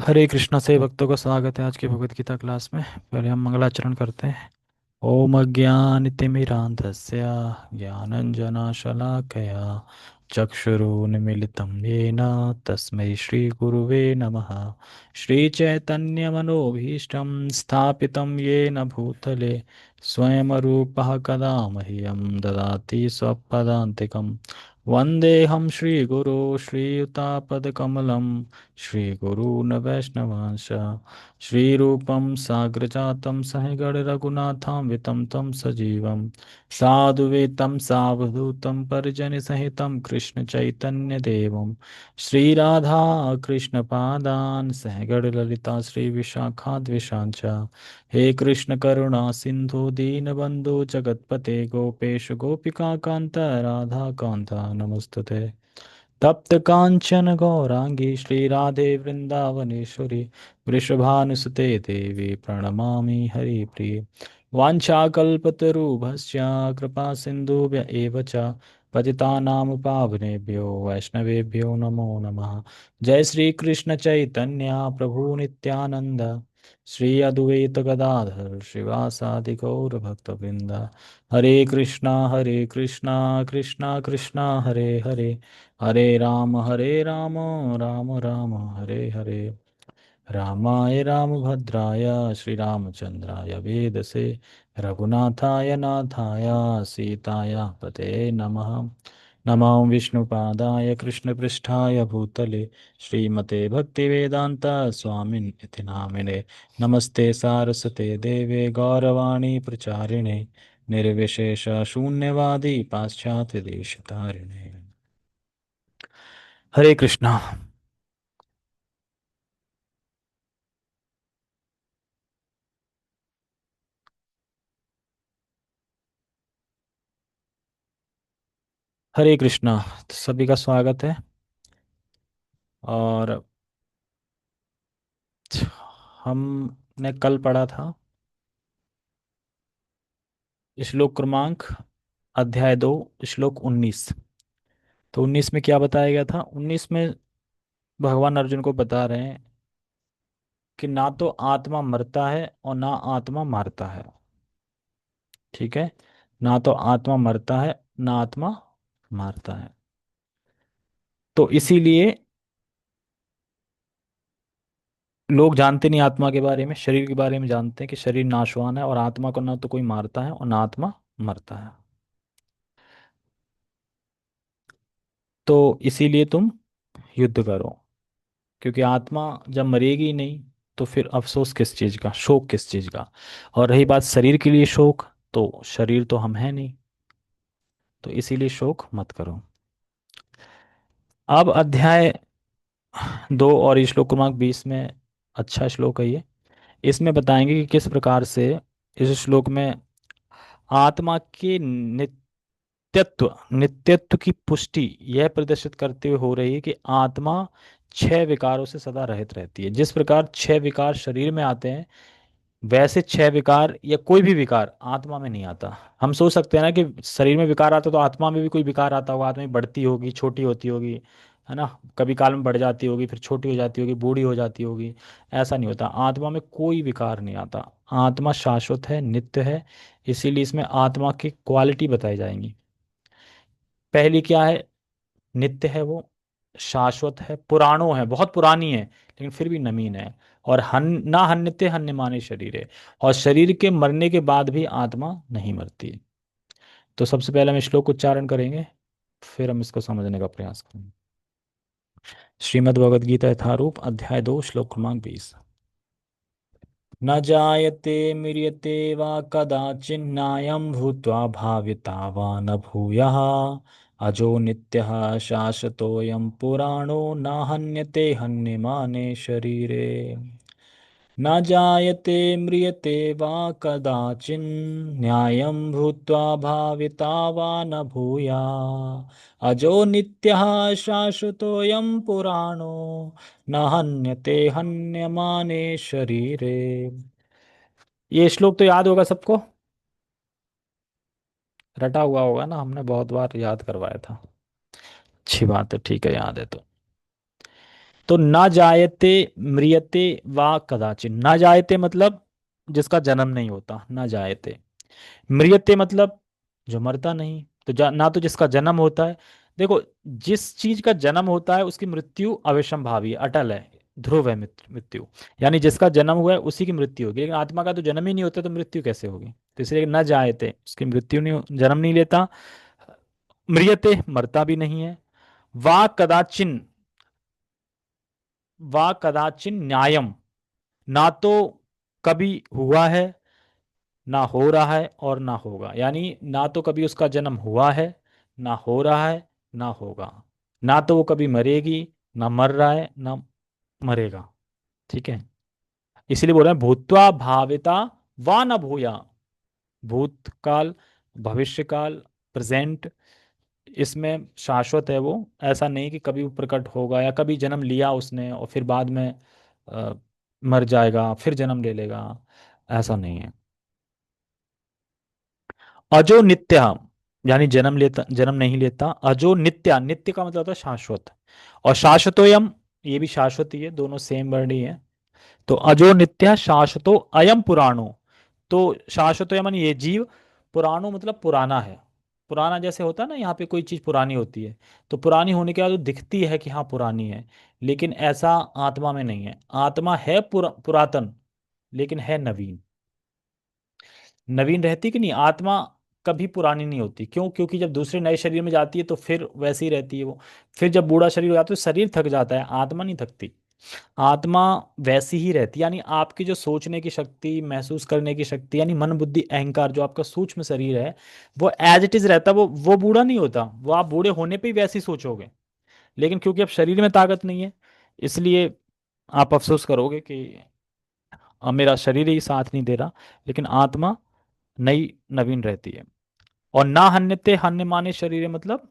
हरे कृष्णा से भक्तों का स्वागत है आज की भगवत गीता क्लास में। पहले हम मंगलाचरण करते हैं। ओम अज्ञानतिमिरान्धस्य ज्ञानञ्जनशलाकया चक्षुरुन्मीलितं येन तस्मै श्रीगुरुवे नमः। श्रीचैतन्यमनोभीष्टं स्थापितं येन भूतले स्वयं रूपः कदा मह्यं ददाति स्वपदान्तिकं। वन्देऽहं श्रीगुरो श्रीयुतापदकमलं श्रीगुरून् वैष्णवांश श्रीरूपं साग्रजातं सहगणरघुनाथान्वितं तं सजीवं साधुवेतं सावधूतं परिजनसहितं कृष्णचैतन्यदेवं श्रीराधा कृष्णपादान् सहगणललिता श्रीविशाखाद्विषाञ्च। हे कृष्ण करुणा सिन्धु दीनबन्धु जगत्पते गोपेश गोपिकान्त राधाकान्त नमस्तुते। तप्त कांचन गौरांगी श्री राधे वृंदावनेश्वरी वृषभानुसुते देवी प्रणमामि हरिप्रिये। वाञ्छाकल्पतरुभ्यश्च कृपा सिन्धुभ्य एव च पतितानां पावनेभ्यो वैष्णवेभ्यो नमो नमः। जय श्री कृष्ण चैतन्य प्रभु नित्यानंद श्री अद्वैत गदाधर श्रीवासादि गौर भक्तवृंद। हरे कृष्णा कृष्णा कृष्णा हरे हरे हरे राम राम राम हरे हरे। रामाय रामभद्राय श्रीरामचंद्राय वेदसे रघुनाथाय नाथाय सीताया पते नमः। नमो विष्णुपादाय कृष्णपृष्ठाय भूतले श्रीमते भक्तिवेदांत स्वामिन् इति नामिने। नमस्ते सारस्वते देवे गौरवाणी प्रचारिणे निर्विशेष शून्यवादी पाश्चात्य देशतारिणे। हरे कृष्णा। हरे कृष्णा। तो सभी का स्वागत है। और हमने कल पढ़ा था श्लोक क्रमांक अध्याय 2 श्लोक 19। तो 19 में क्या बताया गया था? 19 में भगवान अर्जुन को बता रहे हैं कि ना तो आत्मा मरता है और ना आत्मा मारता है। ठीक है। ना तो आत्मा मरता है ना आत्मा मारता है। तो इसीलिए लोग जानते नहीं आत्मा के बारे में, शरीर के बारे में जानते हैं कि शरीर नाशवान है और आत्मा को ना तो कोई मारता है और ना आत्मा मरता है। तो इसीलिए तुम युद्ध करो, क्योंकि आत्मा जब मरेगी ही नहीं तो फिर अफसोस किस चीज़ का, शोक किस चीज़ का। और रही बात शरीर के लिए शोक, तो शरीर तो हम हैं नहीं, तो इसीलिए शोक मत करो। अब अध्याय 2 और श्लोक क्रमांक 20 में अच्छा श्लोक है ये। इसमें बताएंगे कि किस प्रकार से इस श्लोक में आत्मा के नित्यत्व की पुष्टि यह प्रदर्शित करते हुए हो रही है कि आत्मा छह विकारों से सदा रहित रहती है। जिस प्रकार छह विकार शरीर में आते हैं, वैसे छह विकार या कोई भी विकार आत्मा में नहीं आता। हम सोच सकते हैं ना कि शरीर में विकार आता तो आत्मा में भी कोई विकार आता होगा, आत्मा में बढ़ती होगी, छोटी होती होगी, है ना। कभी काल में बढ़ जाती होगी, फिर छोटी हो जाती होगी, बूढ़ी हो जाती होगी। ऐसा नहीं होता, आत्मा में कोई विकार नहीं आता। आत्मा शाश्वत है, नित्य है। इसीलिए इसमें आत्मा की क्वालिटी बताई जाएंगी। पहली क्या है? नित्य है वो, शाश्वत है, पुराणो है, बहुत पुरानी है लेकिन फिर भी नवीन है। और ना हन्यते हन्य माने शरीर है। और शरीर के मरने के बाद भी आत्मा नहीं मरती। तो सबसे पहले हम श्लोक उच्चारण करेंगे, फिर हम इसको समझने का प्रयास करेंगे। श्रीमद् भगवद गीता यथारूप अध्याय 2 श्लोक क्रमांक 20। न जायते म्रियते वा कदाचिन्नायं भूत्वा भाविता वा न भूयः अजो नित्यः शाश्वतोऽयं पुराणो न हन्यते हन्यमाने शरीरे। न जायते म्रियते वा कदाचिन् न्यायं भूत्वा भाविता वा न भूया अजो नित्यः शाश्वतोऽयं पुराणो न हन्यते हन्यमाने शरीरे। ये श्लोक तो याद होगा सबको, रटा हुआ होगा ना, हमने बहुत बार याद करवाया था। अच्छी बात है, ठीक है, याद है तो। तो ना जायते म्रियते वा कदाचित। ना जायते मतलब जिसका जन्म नहीं होता, ना जायते। मृत्यु मतलब जो मरता नहीं। तो ना तो जिसका जन्म होता है। देखो, जिस चीज का जन्म होता है उसकी मृत्यु अवश्यंभावी है, अटल है, ध्रुव है मृत्यु। यानी जिसका जन्म हुआ है उसी की मृत्यु होगी, लेकिन आत्मा का तो जन्म ही नहीं होता तो मृत्यु कैसे होगी। तो इसलिए न जायते, उसकी मृत्यु नहीं जन्म नहीं लेता। म्रियते मरता भी नहीं है। वा कदाचिन, वा कदाचिन न्यायम, ना तो कभी हुआ है, ना हो रहा है, और ना होगा। यानी ना तो कभी उसका जन्म हुआ है, ना हो रहा है, ना होगा। ना तो वो कभी मरेगी, ना मर रहा है, ना मरेगा। ठीक है। इसलिए बोल रहे हैं भूत्वा भाविता वा न भूया। भूतकाल, भविष्यकाल, प्रेजेंट, इसमें शाश्वत है वो। ऐसा नहीं कि कभी वो प्रकट होगा या कभी जन्म लिया उसने और फिर बाद में अ, मर जाएगा फिर जन्म ले लेगा, ऐसा नहीं है। अजो नित्य, यानी जन्म लेता, जन्म नहीं लेता। अजो नित्य, नित्य का मतलब होता है शाश्वत। और शाश्वतोयम, ये भी शाश्वत ही है, दोनों सेम वर्ड ही है। तो अजो नित्य शाश्वतो अयम पुराणो। तो शाश्वतोयम यानी ये जीव, पुराणो मतलब पुराना है। पुराना जैसे होता है ना, यहाँ पे कोई चीज पुरानी होती है तो पुरानी होने के बाद वो दिखती है कि हाँ पुरानी है, लेकिन ऐसा आत्मा में नहीं है। आत्मा है पुरातन, लेकिन है नवीन। नवीन रहती कि नहीं आत्मा, कभी पुरानी नहीं होती। क्यों? क्योंकि जब दूसरे नए शरीर में जाती है तो फिर वैसी ही रहती है वो। फिर जब बूढ़ा शरीर हो जाता है तो शरीर थक जाता है, आत्मा नहीं थकती। आत्मा वैसी ही रहती है। यानी आपकी जो सोचने की शक्ति, महसूस करने की शक्ति, यानी मन बुद्धि अहंकार, जो आपका सूक्ष्म शरीर है, वो एज इट इज रहता है। वो बूढ़ा नहीं होता। वो आप बूढ़े होने पे ही वैसे ही सोचोगे, लेकिन क्योंकि अब शरीर में ताकत नहीं है, इसलिए आप अफसोस करोगे कि अब मेरा शरीर ही साथ नहीं दे रहा। लेकिन आत्मा नई, नवीन रहती है। और ना हन्यते, हन्य माने शरीर मतलब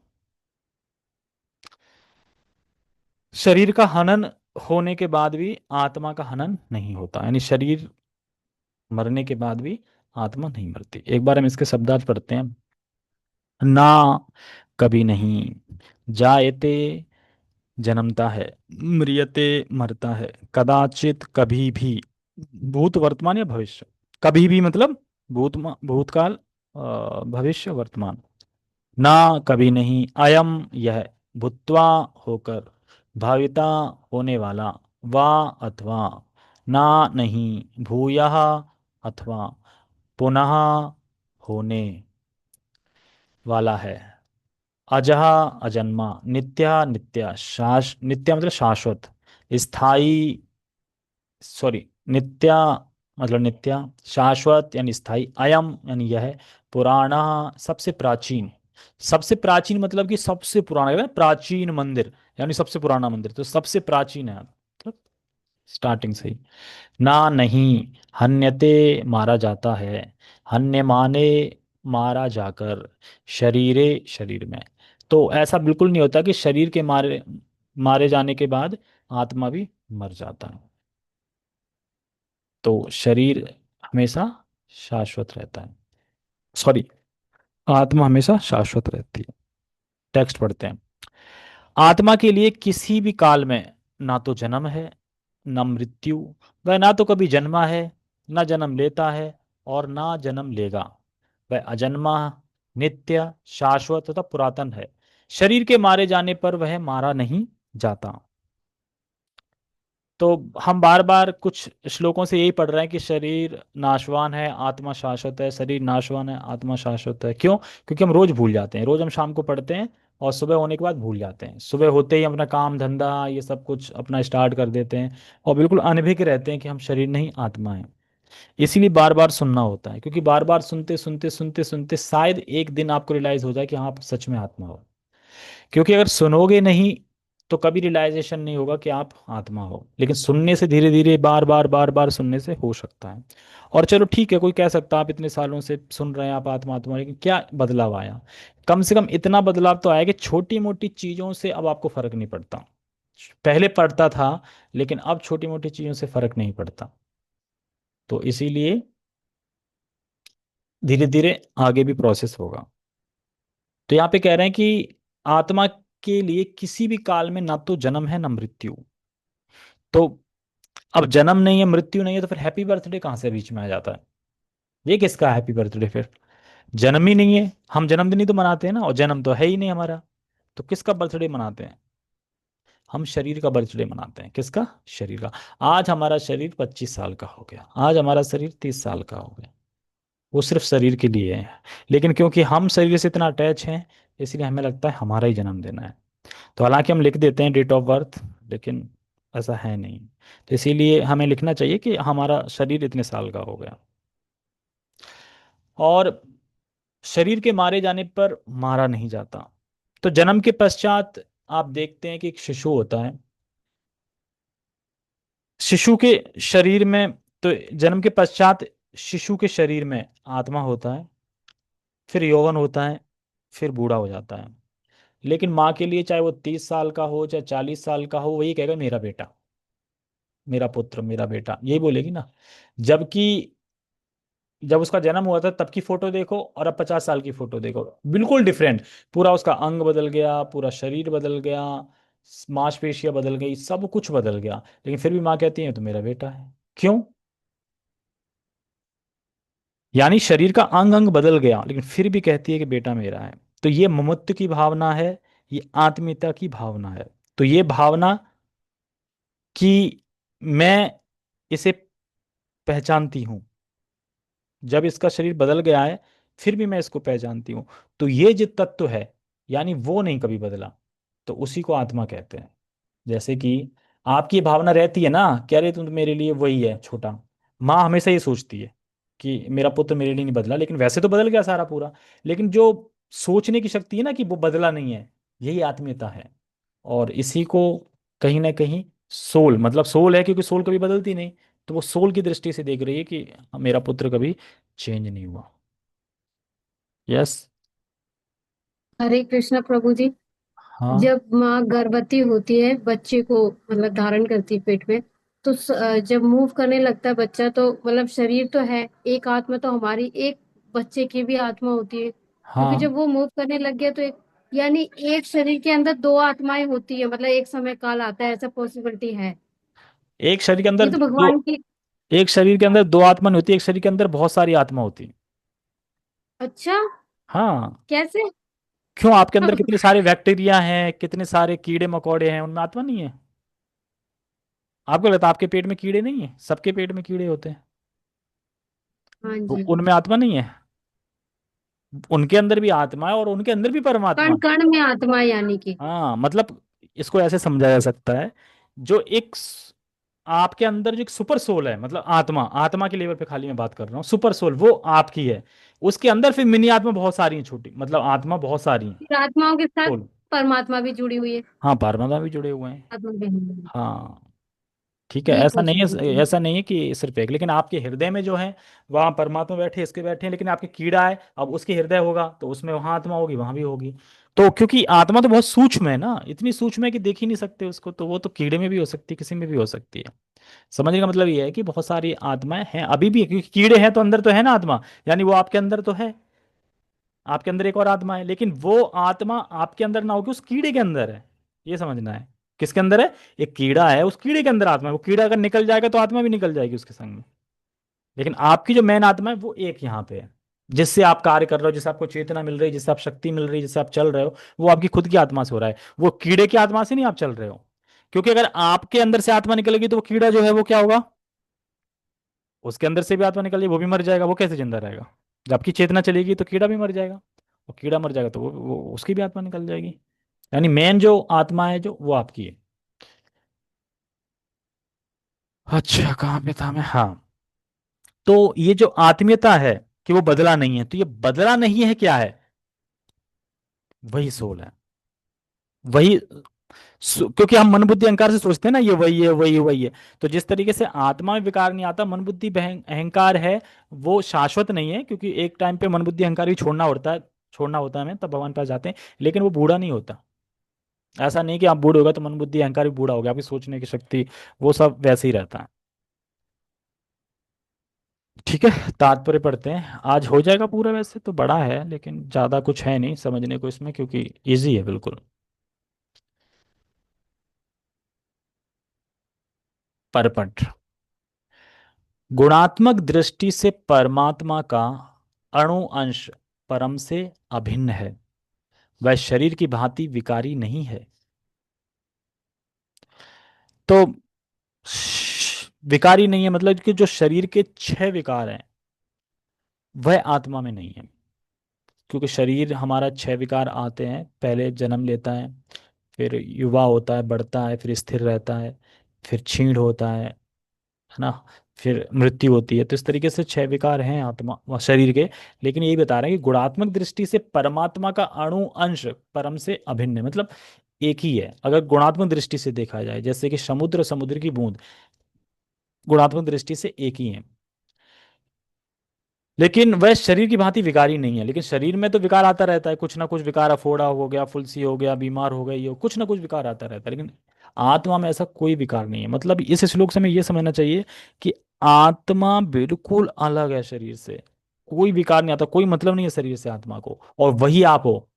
शरीर का हनन होने के बाद भी आत्मा का हनन नहीं होता। यानी शरीर मरने के बाद भी आत्मा नहीं मरती। एक बार हम इसके शब्दार्थ पढ़ते हैं। ना कभी नहीं, जायते जन्मता है, म्रियते मरता है, कदाचित कभी भी, भूत वर्तमान या भविष्य। कभी भी मतलब भूतकाल, भविष्य, वर्तमान। ना कभी नहीं, अयम यह, भूत्वा होकर, भाविता होने वाला, वा अथवा, ना नहीं, भूयः अथवा, पुनः होने वाला है, अजह अजन्मा, नित्य नित्य, नित्य मतलब शाश्वत, स्थाई, सॉरी, नित्य मतलब नित्य, शाश्वत यानी स्थाई, अयम यानी यह, पुराना सबसे प्राचीन। सबसे प्राचीन मतलब कि सबसे पुराना, कहते हैं प्राचीन मंदिर, यानी सबसे पुराना मंदिर, तो सबसे प्राचीन है मतलब स्टार्टिंग से ही। ना नहीं, हन्यते मारा जाता है, हन्य माने मारा जाकर, शरीरे शरीर में। तो ऐसा बिल्कुल नहीं होता कि शरीर के मारे मारे जाने के बाद आत्मा भी मर जाता है। तो शरीर हमेशा शाश्वत रहता है, सॉरी, आत्मा हमेशा शाश्वत रहती है। टेक्स्ट पढ़ते हैं। आत्मा के लिए किसी भी काल में ना तो जन्म है, न मृत्यु। वह ना तो कभी जन्मा है, न जन्म लेता है, और ना जन्म लेगा। वह अजन्मा, नित्य, शाश्वत तथा पुरातन है। शरीर के मारे जाने पर वह मारा नहीं जाता। तो हम बार बार कुछ श्लोकों से यही पढ़ रहे हैं कि शरीर नाशवान है, आत्मा शाश्वत है। शरीर नाशवान है, आत्मा शाश्वत है। क्यों? क्योंकि हम रोज भूल जाते हैं। रोज हम शाम को पढ़ते हैं और सुबह होने के बाद भूल जाते हैं। सुबह होते ही हम अपना काम धंधा ये सब कुछ अपना स्टार्ट कर देते हैं और बिल्कुल अनभिज्ञ रहते हैं कि हम शरीर नहीं आत्मा है। इसीलिए बार बार सुनना होता है, क्योंकि बार बार सुनते सुनते सुनते सुनते शायद एक दिन आपको रियलाइज हो जाए कि हाँ आप सच में आत्मा हो। क्योंकि अगर सुनोगे नहीं तो कभी रियलाइजेशन नहीं होगा कि आप आत्मा हो, लेकिन सुनने से धीरे धीरे बार बार बार बार सुनने से हो सकता है। और चलो ठीक है, कोई कह सकता है आप इतने सालों से सुन रहे हैं आप आत्मा आत्मा, लेकिन क्या बदलाव आया? कम से कम इतना बदलाव तो आया कि छोटी मोटी चीजों से अब आपको फर्क नहीं पड़ता। पहले पड़ता था, लेकिन अब छोटी मोटी चीजों से फर्क नहीं पड़ता। तो इसीलिए धीरे धीरे आगे भी प्रोसेस होगा। तो यहाँ पे कह रहे हैं कि आत्मा के लिए किसी भी काल में ना तो जन्म है ना मृत्यु। तो अब जन्म नहीं है, मृत्यु नहीं है, तो फिर हैप्पी बर्थडे कहाँ से बीच में आ जाता है? ये किसका हैप्पी बर्थडे फिर? जन्म ही नहीं है, हम जन्मदिन ही तो मनाते हैं ना, और जन्म तो है ही नहीं हमारा, तो किसका बर्थडे मनाते हैं? हम शरीर का बर्थडे मनाते हैं। किसका? शरीर का। आज हमारा शरीर 25 साल का हो गया, आज हमारा शरीर 30 साल का हो गया, वो सिर्फ शरीर के लिए है। लेकिन क्योंकि हम शरीर से इतना अटैच हैं, इसलिए हमें लगता है हमारा ही जन्म देना है। तो हालांकि हम लिख देते हैं डेट ऑफ बर्थ, लेकिन ऐसा है नहीं। तो इसीलिए हमें लिखना चाहिए कि हमारा शरीर इतने साल का हो गया। और शरीर के मारे जाने पर मारा नहीं जाता। तो जन्म के पश्चात आप देखते हैं कि एक शिशु होता है, शिशु के शरीर में, तो जन्म के पश्चात शिशु के शरीर में आत्मा होता है, फिर यौवन होता है, फिर बूढ़ा हो जाता है। लेकिन माँ के लिए चाहे वो 30 साल का हो चाहे 40 साल का हो, वही कहेगा मेरा बेटा, मेरा पुत्र, मेरा बेटा, यही बोलेगी ना। जबकि जब उसका जन्म हुआ था तब की फोटो देखो और अब 50 साल की फोटो देखो, बिल्कुल डिफरेंट। पूरा उसका अंग बदल गया, पूरा शरीर बदल गया, मांसपेशियां बदल गई, सब कुछ बदल गया, लेकिन फिर भी माँ कहती है तो मेरा बेटा है। क्यों? यानी शरीर का अंग अंग बदल गया, लेकिन फिर भी कहती है कि बेटा मेरा है। तो ये ममत्व की भावना है, ये आत्मीयता की भावना है। तो ये भावना कि मैं इसे पहचानती हूँ, जब इसका शरीर बदल गया है फिर भी मैं इसको पहचानती हूँ, तो ये जो तत्व है, यानी वो नहीं कभी बदला, तो उसी को आत्मा कहते हैं। जैसे कि आपकी भावना रहती है ना, कह रहे तुम तो मेरे लिए वही है छोटा। माँ हमेशा ये सोचती है कि मेरा पुत्र मेरे लिए नहीं बदला, लेकिन वैसे तो बदल गया सारा पूरा। लेकिन जो सोचने की शक्ति है ना कि वो बदला नहीं है, यही आत्मीयता है। और इसी को कहीं ना कहीं सोल, मतलब सोल है क्योंकि सोल कभी बदलती नहीं, तो वो सोल की दृष्टि से देख रही है कि मेरा पुत्र कभी चेंज नहीं हुआ। यस। हरे कृष्ण प्रभु जी। हाँ। जब माँ गर्भवती होती है, बच्चे को मतलब धारण करती है पेट में, तो जब मूव करने लगता है बच्चा, तो मतलब शरीर तो है, एक आत्मा तो हमारी, एक बच्चे की भी आत्मा होती है, क्योंकि हाँ, जब वो मूव करने लग गया तो एक, यानी एक शरीर के अंदर दो आत्माएं होती है, मतलब एक समय काल आता है, ऐसा पॉसिबिलिटी है? एक शरीर के अंदर ये तो दो, भगवान की। एक शरीर के अंदर दो आत्मा नहीं होती, एक शरीर के अंदर बहुत सारी आत्मा होती है। अच्छा। हाँ। कैसे? क्यों? आपके अंदर कितने सारे बैक्टीरिया हैं, कितने सारे कीड़े मकोड़े हैं, उनमें आत्मा नहीं है? आपको लगता है आपके पेट में कीड़े नहीं है? सबके पेट में कीड़े होते हैं, हाँ तो जी। उनमें आत्मा नहीं है? उनके अंदर भी आत्मा है और उनके अंदर भी परमात्मा कण है। कण में आत्मा यानी कि। हाँ, मतलब इसको ऐसे समझा जा सकता है, जो आपके अंदर जो एक सुपर सोल है, मतलब आत्मा, आत्मा के लेवल पे खाली मैं बात कर रहा हूँ, सुपर सोल वो आपकी है। उसके अंदर फिर मिनी आत्मा बहुत सारी हैं, छोटी, मतलब आत्मा बहुत सारी हैं। फिर आत्माओं के साथ सोल। परमात्मा भी जुड़ी हुई है। हाँ, परमात्मा भी जुड़े हुए हैं। आत्मा भी है। हाँ। ठीक है, ये ऐसा नहीं है, पॉसिबिलिटी है। ऐसा नहीं है कि सिर्फ एक, लेकिन आपके हृदय में जो है वहाँ परमात्मा बैठे, इसके बैठे हैं, लेकिन आपके कीड़ा है, अब उसके हृदय होगा तो उसमें वहाँ आत्मा होगी, वहाँ भी होगी। तो क्योंकि आत्मा तो बहुत सूक्ष्म है ना, इतनी सूक्ष्म है कि देख ही नहीं सकते उसको, तो वो तो कीड़े में भी हो सकती है, किसी में भी हो सकती है। समझने का मतलब ये है कि बहुत सारी आत्माएं हैं अभी भी, क्योंकि कीड़े हैं तो अंदर तो है ना आत्मा, यानी वो आपके अंदर तो है। आपके अंदर एक और आत्मा है, लेकिन वो आत्मा आपके अंदर ना होगी, उस कीड़े के अंदर है। ये समझना है। किसके अंदर है? एक कीड़ा है, उस कीड़े के अंदर आत्मा है, वो कीड़ा अगर निकल जाएगा तो आत्मा भी निकल जाएगी उसके संग में। लेकिन आपकी जो मेन आत्मा है वो एक यहाँ पे है, जिससे आप कार्य कर रहे हो, जिससे आपको चेतना मिल रही है, जिससे आप शक्ति मिल रही है, जिससे आप चल रहे हो, वो आपकी खुद की आत्मा से हो रहा है। वो कीड़े की आत्मा से नहीं आप चल रहे हो। क्योंकि अगर आपके अंदर से आत्मा निकलेगी तो वो कीड़ा जो है वो क्या होगा? उसके अंदर से भी आत्मा निकल जाएगी, वो भी मर जाएगा, वो कैसे जिंदा रहेगा? जब आपकी चेतना चलेगी तो कीड़ा भी मर जाएगा, और कीड़ा मर जाएगा तो वो उसकी भी आत्मा निकल जाएगी। यानी मेन जो आत्मा है जो वो आपकी है। अच्छा, कहाँ पे था मैं? हाँ। तो ये जो आत्मीयता है कि वो बदला नहीं है, तो ये बदला नहीं है क्या है? वही सोल है। वही क्योंकि हम मन बुद्धि अहंकार से सोचते हैं ना, ये वही है, वही है, वही है। तो जिस तरीके से आत्मा में विकार नहीं आता, मन बुद्धि अहंकार है, वो शाश्वत नहीं है, क्योंकि एक टाइम पे मन बुद्धि अहंकार भी छोड़ना होता है, छोड़ना होता है हमें, तब भगवान के पास जाते हैं। लेकिन वो बूढ़ा नहीं होता। ऐसा नहीं कि आप बूढ़े हो गए तो मन बुद्धि अहंकार भी बूढ़ा हो गया, आपकी सोचने की शक्ति वो सब वैसे ही रहता है। ठीक है, तात्पर्य पढ़ते हैं, आज हो जाएगा पूरा, वैसे तो बड़ा है लेकिन ज़्यादा कुछ है नहीं समझने को इसमें, क्योंकि इजी है बिल्कुल। परपट। गुणात्मक दृष्टि से परमात्मा का अणु अंश परम से अभिन्न है, वह शरीर की भांति विकारी नहीं है। तो विकारी नहीं है मतलब कि जो शरीर के छह विकार हैं वह आत्मा में नहीं है। क्योंकि शरीर हमारा छह विकार आते हैं, पहले जन्म लेता है, फिर युवा होता है, बढ़ता है, फिर स्थिर रहता है, फिर क्षीण होता है ना, फिर मृत्यु होती है। तो इस तरीके से छह विकार हैं आत्मा व शरीर के। लेकिन यही बता रहे हैं कि गुणात्मक दृष्टि से परमात्मा का अणु अंश परम से अभिन्न है, मतलब एक ही है। अगर गुणात्मक दृष्टि से देखा जाए, जैसे कि समुद्र और समुद्र की बूंद गुणात्मक दृष्टि से एक ही है, लेकिन वह शरीर की भांति विकारी नहीं है। लेकिन शरीर में तो विकार आता रहता है, कुछ ना कुछ विकार, अफोड़ा हो गया, फुंसी हो गया, बीमार हो गई हो, कुछ ना कुछ विकार आता रहता है। लेकिन आत्मा में ऐसा कोई विकार नहीं है। मतलब इस श्लोक से हमें यह समझना चाहिए कि आत्मा बिल्कुल अलग है शरीर से। कोई विकार नहीं आता, कोई मतलब नहीं है शरीर से आत्मा को, और वही आप हो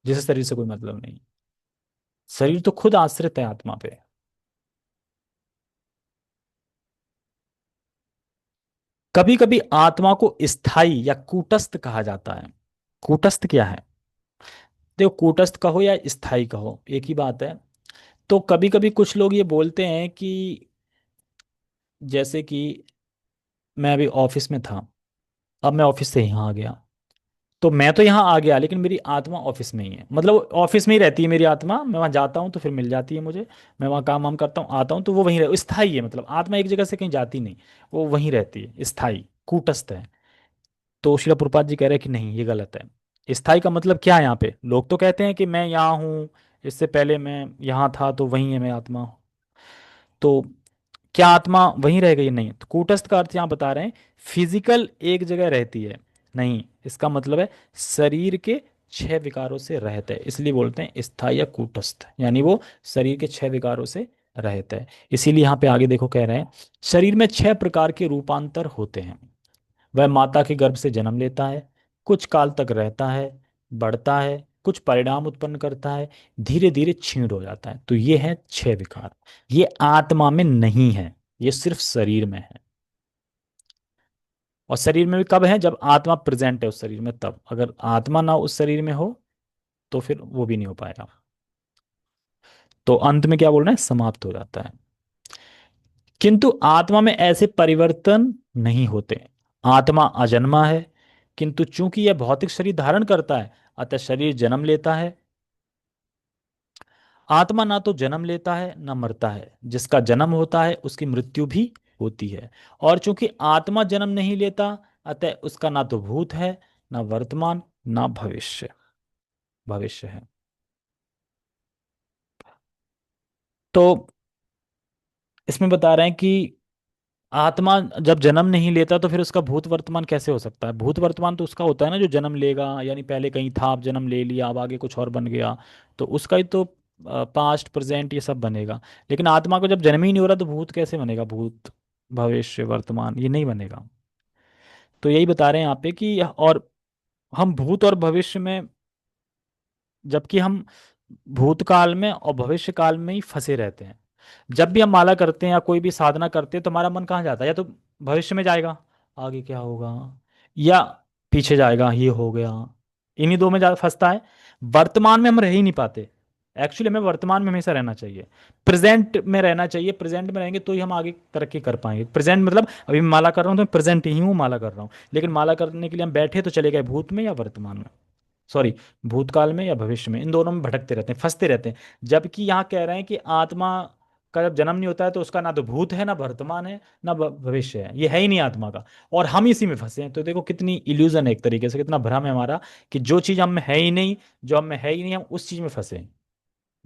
जिसे शरीर से कोई मतलब नहीं। शरीर तो खुद आश्रित है आत्मा पे। कभी कभी आत्मा को स्थायी या कूटस्थ कहा जाता है। कूटस्थ क्या है? देखो, कूटस्थ कहो या स्थायी कहो एक ही बात है। तो कभी कभी कुछ लोग ये बोलते हैं कि जैसे कि मैं अभी ऑफिस में था, अब मैं ऑफिस से यहाँ आ गया, तो मैं तो यहाँ आ गया लेकिन मेरी आत्मा ऑफिस में ही है। मतलब ऑफिस में ही रहती है मेरी आत्मा, मैं वहाँ जाता हूँ तो फिर मिल जाती है मुझे, मैं वहाँ काम वाम करता हूँ, आता हूँ तो वो वहीं रह स्थायी है। मतलब आत्मा एक जगह से कहीं जाती नहीं, वो वहीं रहती है, स्थायी। कूटस्थ है। तो शिला प्रभुपाद जी कह रहे हैं कि नहीं, ये गलत है। स्थायी का मतलब क्या है? यहाँ पे लोग तो कहते हैं कि मैं यहाँ हूँ, इससे पहले मैं यहाँ था, तो वहीं है मैं आत्मा। तो क्या आत्मा वहीं रह गई? नहीं। तो कूटस्थ का अर्थ यहाँ बता रहे हैं फिजिकल एक जगह रहती है, नहीं। इसका मतलब है शरीर के छह विकारों से रहित है, इसलिए बोलते हैं स्थायी या कूटस्थ, यानी वो शरीर के छह विकारों से रहित है। इसीलिए यहाँ पे आगे देखो कह रहे हैं शरीर में छह प्रकार के रूपांतर होते हैं। वह माता के गर्भ से जन्म लेता है, कुछ काल तक रहता है, बढ़ता है, कुछ परिणाम उत्पन्न करता है, धीरे धीरे क्षीण हो जाता है। तो ये है छह विकार। ये आत्मा में नहीं है, ये सिर्फ शरीर में है। और शरीर में भी कब है? जब आत्मा प्रेजेंट है उस शरीर में तब। अगर आत्मा ना उस शरीर में हो तो फिर वो भी नहीं हो पाएगा। तो अंत में क्या बोल रहे हैं? समाप्त हो जाता है। किंतु आत्मा में ऐसे परिवर्तन नहीं होते। आत्मा अजन्मा है, किंतु चूंकि यह भौतिक शरीर धारण करता है, अतः शरीर जन्म लेता है। आत्मा ना तो जन्म लेता है ना मरता है, जिसका जन्म होता है उसकी मृत्यु भी होती है। और चूंकि आत्मा जन्म नहीं लेता, अतः उसका ना तो भूत है, ना वर्तमान, ना भविष्य। भविष्य है। तो इसमें बता रहे हैं कि आत्मा जब जन्म नहीं लेता तो फिर उसका भूत वर्तमान कैसे हो सकता है? भूत वर्तमान तो उसका होता है ना जो जन्म लेगा, यानी पहले कहीं था, अब जन्म ले लिया, अब आगे कुछ और बन गया, तो उसका ही तो पास्ट प्रेजेंट ये सब बनेगा। लेकिन आत्मा को जब जन्म ही नहीं हो रहा तो भूत कैसे बनेगा? भूत, भविष्य, वर्तमान ये नहीं बनेगा। तो यही बता रहे हैं यहाँ पे कि और हम भूत और भविष्य में, जबकि हम भूतकाल में और भविष्य काल में ही फंसे रहते हैं। जब भी हम माला करते हैं या कोई भी साधना करते हैं तो हमारा मन कहाँ जाता है? या तो भविष्य में जाएगा, आगे क्या होगा, या पीछे जाएगा, ये हो गया। इन्हीं दो में ज्यादा फंसता है। वर्तमान में हम रह ही नहीं पाते। एक्चुअली हमें वर्तमान में हमेशा रहना चाहिए, प्रेजेंट में रहना चाहिए। प्रेजेंट में रहेंगे तो ही हम आगे तरक्की कर पाएंगे। प्रेजेंट मतलब अभी मैं माला कर रहा हूँ तो मैं प्रेजेंट ही हूँ, माला कर रहा हूँ। लेकिन माला करने के लिए हम बैठे तो चले गए भूत में या वर्तमान में, सॉरी, भूतकाल में या भविष्य में। इन दोनों में भटकते रहते हैं, फंसते रहते हैं। जबकि यहाँ कह रहे हैं कि आत्मा का जब जन्म नहीं होता है तो उसका ना तो भूत है, ना वर्तमान है, ना भविष्य है, ये है ही नहीं आत्मा का। और हम इसी में फंसे हैं। तो देखो कितनी इल्यूजन है एक तरीके से, कितना भ्रम है हमारा, कि जो चीज हम में है ही नहीं, जो हम में है ही नहीं, हम उस चीज में फंसे हैं।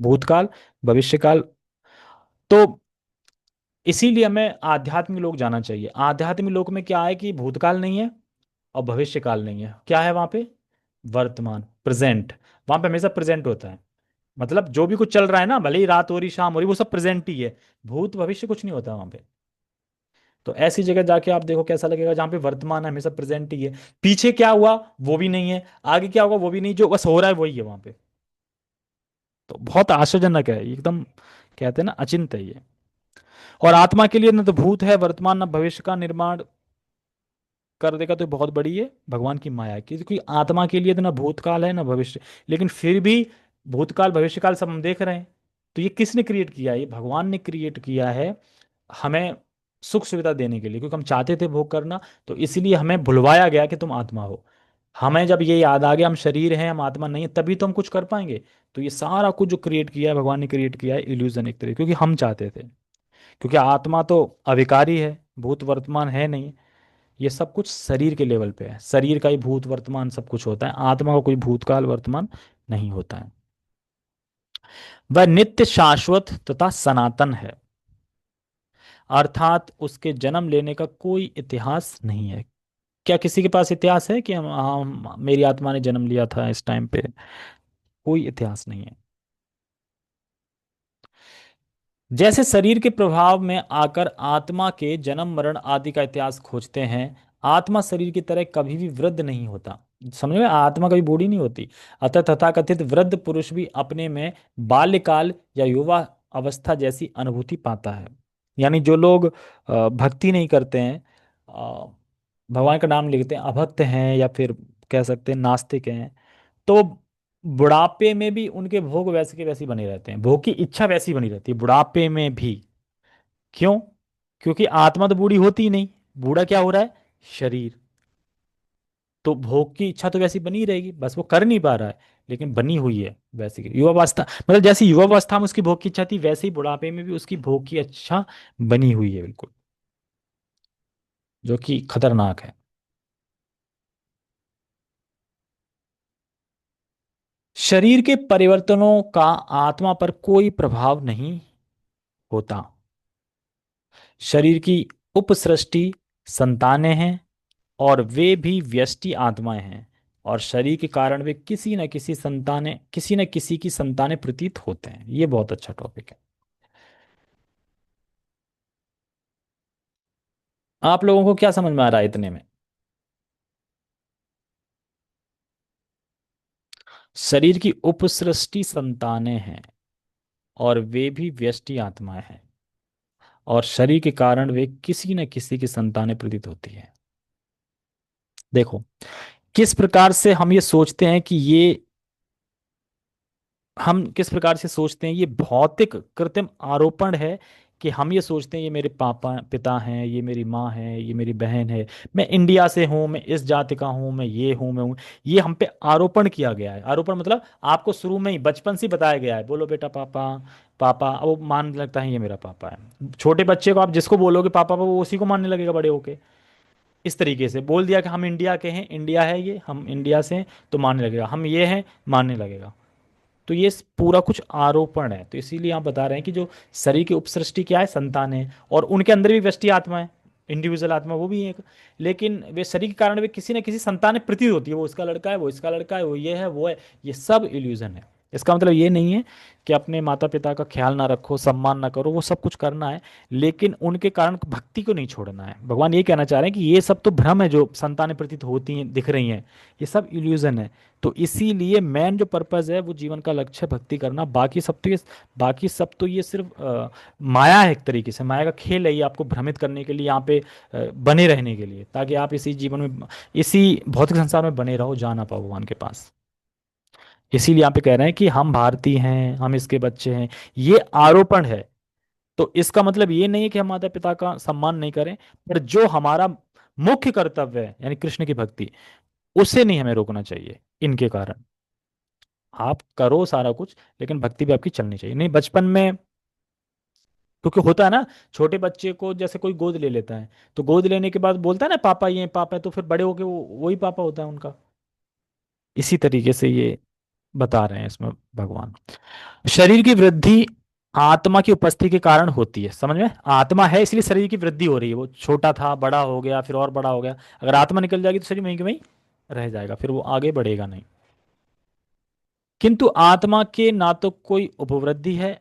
भूतकाल, भविष्यकाल। तो इसीलिए हमें आध्यात्मिक लोग जाना चाहिए। आध्यात्मिक लोक में क्या है कि भूतकाल नहीं है और भविष्य काल नहीं है। क्या है वहां पे? वर्तमान, प्रेजेंट। वहां पे हमेशा प्रेजेंट होता है। मतलब जो भी कुछ चल रहा है ना, भले ही रात हो रही, शाम हो रही, वो सब प्रेजेंट ही है। भूत भविष्य कुछ नहीं होता वहां पे। तो ऐसी जगह जाके आप देखो कैसा लगेगा, जहां पे वर्तमान है हमेशा प्रेजेंट ही है, पीछे क्या हुआ वो भी नहीं है, आगे क्या होगा वो भी नहीं, जो बस हो रहा है वही है वहां पे। तो बहुत आश्चर्यजनक है एकदम, कहते हैं ना अचिंत्य है ये। और आत्मा के लिए न तो भूत है, वर्तमान, न भविष्य का निर्माण कर देगा, तो बहुत बड़ी है भगवान की माया है। क्योंकि आत्मा के लिए तो ना भूतकाल है ना भविष्य, लेकिन फिर भी भूतकाल भविष्यकाल सब हम देख रहे हैं। तो ये किसने क्रिएट किया है? ये भगवान ने क्रिएट किया है हमें सुख सुविधा देने के लिए, क्योंकि हम चाहते थे भोग करना। तो इसलिए हमें भुलवाया गया कि तुम आत्मा हो। हमें जब ये याद आ गया हम शरीर हैं, हम आत्मा नहीं है, तभी तो हम कुछ कर पाएंगे। तो ये सारा कुछ जो क्रिएट किया है भगवान ने क्रिएट किया है इल्यूजन एक तरह, क्योंकि हम चाहते थे। क्योंकि आत्मा तो अविकारी है, भूत वर्तमान है नहीं। ये सब कुछ शरीर के लेवल पे है, शरीर का ही भूत वर्तमान सब कुछ होता है, आत्मा का कोई भूतकाल वर्तमान नहीं होता है। वह नित्य, शाश्वत तथा सनातन है, अर्थात उसके जन्म लेने का कोई इतिहास नहीं है। क्या किसी के पास इतिहास है कि मेरी आत्मा ने जन्म लिया था इस टाइम पे? कोई इतिहास नहीं है। जैसे शरीर के प्रभाव में आकर आत्मा के जन्म मरण आदि का इतिहास खोजते हैं, आत्मा शरीर की तरह कभी भी वृद्ध नहीं होता। समझ में, आत्मा कभी बूढ़ी नहीं होती। अतः तथाकथित वृद्ध पुरुष भी अपने में बाल्यकाल या युवा अवस्था जैसी अनुभूति पाता है। यानी जो लोग भक्ति नहीं करते हैं, भगवान का नाम लेते हैं, अभक्त हैं या फिर कह सकते हैं नास्तिक हैं, तो बुढ़ापे में भी उनके भोग वैसे के वैसे ही बने रहते हैं, भोग की इच्छा वैसी बनी रहती है बुढ़ापे में भी। क्यों? क्योंकि आत्मा तो बूढ़ी होती ही नहीं, बूढ़ा क्या हो रहा है? शरीर। तो भोग की इच्छा तो वैसी बनी रहेगी, बस वो कर नहीं पा रहा है, लेकिन बनी हुई है वैसे की युवावस्था। मतलब जैसी युवावस्था में उसकी भोग की इच्छा थी, वैसे ही बुढ़ापे में भी उसकी भोग की इच्छा बनी हुई है बिल्कुल, जो कि खतरनाक है। शरीर के परिवर्तनों का आत्मा पर कोई प्रभाव नहीं होता। शरीर की उपसृष्टि संतानें हैं, और वे भी व्यष्टि आत्माएं हैं, और शरीर के कारण वे किसी न किसी की संतानें प्रतीत होते हैं। ये बहुत अच्छा टॉपिक है। आप लोगों को क्या समझ में आ रहा है इतने में? शरीर की उपसृष्टि संतानें हैं, और वे भी व्यष्टि आत्माएं हैं, और शरीर के कारण वे किसी न किसी की संतानें प्रतीत होती है। देखो, किस प्रकार से हम ये सोचते हैं कि हम किस प्रकार से सोचते हैं, ये भौतिक कृत्रिम आरोपण है। कि हम ये सोचते हैं ये मेरे पापा पिता हैं, ये मेरी माँ है, ये मेरी बहन है, मैं इंडिया से हूँ, मैं इस जाति का हूँ, मैं ये हूँ, मैं हूँ। ये हम पे आरोपण किया गया है। आरोपण मतलब आपको शुरू में ही बचपन से ही बताया गया है, बोलो बेटा पापा पापा, अब वो मान लगता है ये मेरा पापा है। छोटे बच्चे को आप जिसको बोलोगे पापा पापा, वो उसी को मानने लगेगा बड़े होके। इस तरीके से बोल दिया कि हम इंडिया के हैं, इंडिया है ये, हम इंडिया से हैं, तो मानने लगेगा, हम ये हैं, मानने लगेगा। तो ये पूरा कुछ आरोपण है। तो इसीलिए आप बता रहे हैं कि जो शरीर की उपसृष्टि क्या है, संतान है, और उनके अंदर भी व्यष्टि आत्मा है, इंडिविजुअल आत्मा वो भी है एक। लेकिन वे शरीर के कारण वे किसी न किसी संतान में प्रतीत होती है, वो उसका लड़का है, वो इसका लड़का है, वो ये है, वो है। ये सब इल्यूजन है। इसका मतलब ये नहीं है कि अपने माता पिता का ख्याल ना रखो, सम्मान ना करो, वो सब कुछ करना है, लेकिन उनके कारण भक्ति को नहीं छोड़ना है। भगवान ये कहना चाह रहे हैं कि ये सब तो भ्रम है, जो संतानें प्रतीत होती हैं दिख रही हैं, ये सब इल्यूजन है। तो इसीलिए मेन जो पर्पज है वो जीवन का लक्ष्य है भक्ति करना। बाकी सब तो ये सिर्फ माया है, एक तरीके से माया का खेल है। ये आपको भ्रमित करने के लिए, यहाँ पे बने रहने के लिए, ताकि आप इसी जीवन में, इसी भौतिक संसार में बने रहो, जा ना पाओ भगवान के पास। इसीलिए यहाँ पे कह रहे हैं कि हम भारतीय हैं, हम इसके बच्चे हैं। ये आरोपण है। तो इसका मतलब ये नहीं है कि हम माता पिता का सम्मान नहीं करें, पर जो हमारा मुख्य कर्तव्य है यानी कृष्ण की भक्ति, उसे नहीं हमें रोकना चाहिए इनके कारण। आप करो सारा कुछ, लेकिन भक्ति भी आपकी चलनी चाहिए। नहीं बचपन में, क्योंकि होता है ना, छोटे बच्चे को जैसे कोई गोद ले लेता है, तो गोद लेने के बाद बोलता है ना पापा ये पापा है, तो फिर बड़े होके वो वही पापा होता है उनका। इसी तरीके से ये बता रहे हैं इसमें भगवान। शरीर की वृद्धि आत्मा की उपस्थिति के कारण होती है। समझ में, आत्मा है इसलिए शरीर की वृद्धि हो रही है। वो छोटा था, बड़ा हो गया, फिर और बड़ा हो गया। अगर आत्मा निकल जाएगी तो शरीर वहीं के वहीं रह जाएगा, फिर वो आगे बढ़ेगा नहीं। किंतु आत्मा के ना तो कोई उपवृद्धि है,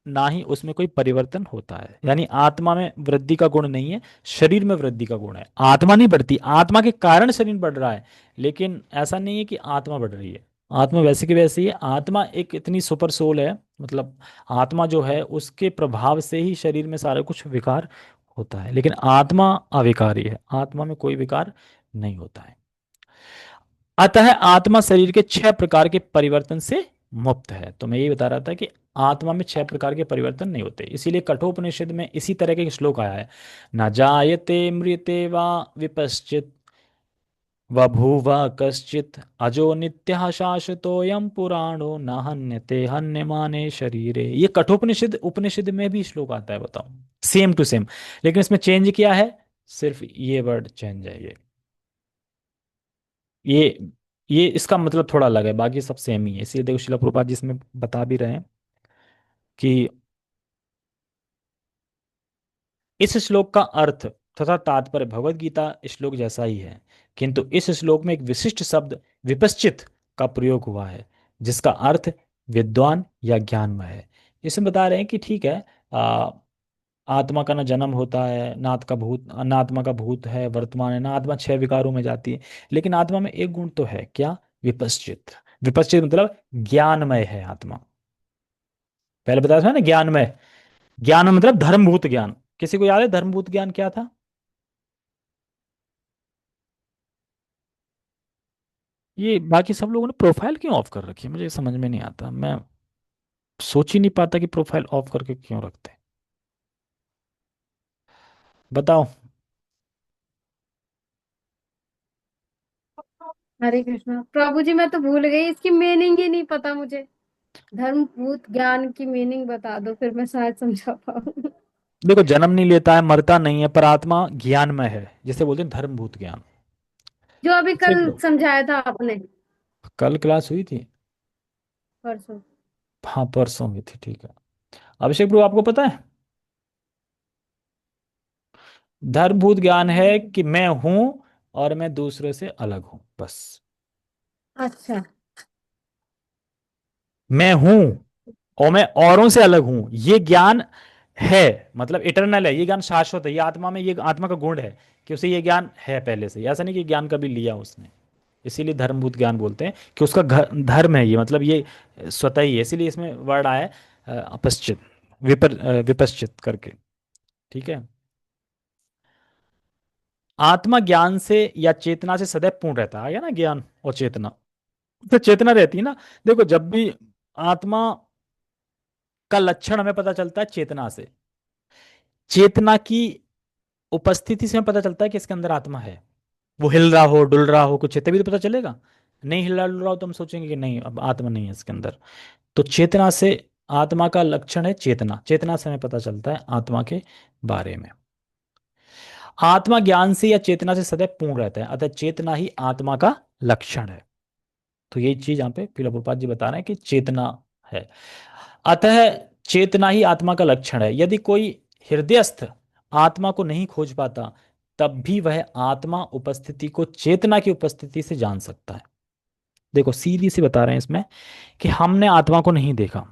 ना ही उसमें कोई परिवर्तन होता है। यानी आत्मा में वृद्धि का गुण नहीं है, शरीर में वृद्धि का गुण है। आत्मा नहीं बढ़ती, आत्मा के कारण शरीर बढ़ रहा है, लेकिन ऐसा नहीं है कि आत्मा बढ़ रही है। आत्मा वैसे की वैसे ही है। आत्मा एक इतनी सुपर सोल है, मतलब आत्मा जो है उसके प्रभाव से ही शरीर में सारा कुछ विकार होता है, लेकिन आत्मा अविकारी है, आत्मा में कोई विकार नहीं होता है। अतः आत्मा शरीर के 6 प्रकार के परिवर्तन से मुक्त है। तो मैं यही बता रहा था कि आत्मा में 6 प्रकार के परिवर्तन नहीं होते, इसीलिए कठोपनिषद में इसी तरह के श्लोक आया है। न जायते म्रियते वा विपश्चित बभूव कश्चित अजो नित्यः शाश्वतोऽयं पुराणो न हन्यते हन्यमाने शरीरे। ये कठोपनिषद उपनिषद में भी श्लोक आता है, बताओ, सेम टू सेम। लेकिन इसमें चेंज क्या है? सिर्फ ये वर्ड चेंज है। ये ये इसका मतलब थोड़ा अलग है, बाकी सब सेम ही है। इसीलिए देखो शिला प्रभुपाद जी इसमें बता भी रहे हैं कि इस श्लोक का अर्थ तथा तात्पर्य भगवत गीता श्लोक जैसा ही है, किंतु इस श्लोक में एक विशिष्ट शब्द विपश्चित का प्रयोग हुआ है, जिसका अर्थ विद्वान या ज्ञानमय है। इसमें बता रहे हैं कि ठीक है, आ, आत्मा का ना जन्म होता है, ना आत्मा का भूत, ना आत्मा का भूत है वर्तमान है, ना आत्मा 6 विकारों में जाती है, लेकिन आत्मा में एक गुण तो है, क्या? विपश्चित। विपश्चित मतलब ज्ञानमय है आत्मा। पहले बताया था ना ज्ञानमय। ज्ञान मतलब धर्मभूत ज्ञान। किसी को याद है धर्मभूत ज्ञान क्या था? ये बाकी सब लोगों ने प्रोफाइल क्यों ऑफ कर रखी है, मुझे समझ में नहीं आता। मैं सोच ही नहीं पाता कि प्रोफाइल ऑफ करके क्यों रखते हैं। बताओ। हरे कृष्णा प्रभु जी, मैं तो भूल गई, इसकी मीनिंग ही नहीं पता मुझे। धर्मभूत ज्ञान की मीनिंग बता दो, फिर मैं शायद समझा पाऊँ। देखो, जन्म नहीं लेता है, मरता नहीं है, पर आत्मा ज्ञान में है, जिसे बोलते हैं धर्मभूत ज्ञान। जो अभी ठीक कल है। समझाया था आपने। कल क्लास हुई थी। परसों। हाँ, परसों हुई थी, ठीक है। अभिषेक प्रभु, आपको पता है धर्मभूत ज्ञान है कि मैं हूं और मैं दूसरे से अलग हूं, बस। अच्छा। मैं हूं और मैं औरों से अलग हूं, ये ज्ञान है। मतलब इटरनल है, ये ज्ञान शाश्वत है, ये आत्मा में, ये आत्मा का गुण है कि उसे ये ज्ञान है पहले से। ऐसा नहीं कि ज्ञान कभी लिया उसने। इसीलिए धर्मभूत ज्ञान बोलते हैं कि उसका धर्म है ये, मतलब ये स्वतः ही है। इसीलिए इसमें वर्ड आया है अपश्चित, विपश्चित करके। ठीक है। आत्मा ज्ञान से या चेतना से सदैव पूर्ण रहता है, ना ज्ञान और चेतना, तो चेतना रहती है ना। देखो, जब भी आत्मा का लक्षण हमें पता चलता है चेतना से, चेतना की उपस्थिति से हमें पता चलता है कि इसके अंदर आत्मा है। वो हिल रहा हो, डुल रहा हो कुछ है, तभी तो पता चलेगा। नहीं हिल रहा डुल रहा हो तो हम सोचेंगे कि नहीं, अब आत्मा नहीं है इसके अंदर। तो चेतना से, आत्मा का लक्षण है चेतना, चेतना से हमें पता चलता है आत्मा के बारे में। आत्मा ज्ञान से या चेतना से सदैव पूर्ण रहता है, अतः चेतना ही आत्मा का लक्षण है। तो यही चीज यहाँ पे फिर प्रभुपाद जी बता रहे हैं कि चेतना है। अतः चेतना ही आत्मा का लक्षण है। यदि कोई हृदयस्थ आत्मा को नहीं खोज पाता, तब भी वह आत्मा उपस्थिति को चेतना की उपस्थिति से जान सकता है। देखो, सीधी सी बता रहे हैं इसमें कि हमने आत्मा को नहीं देखा,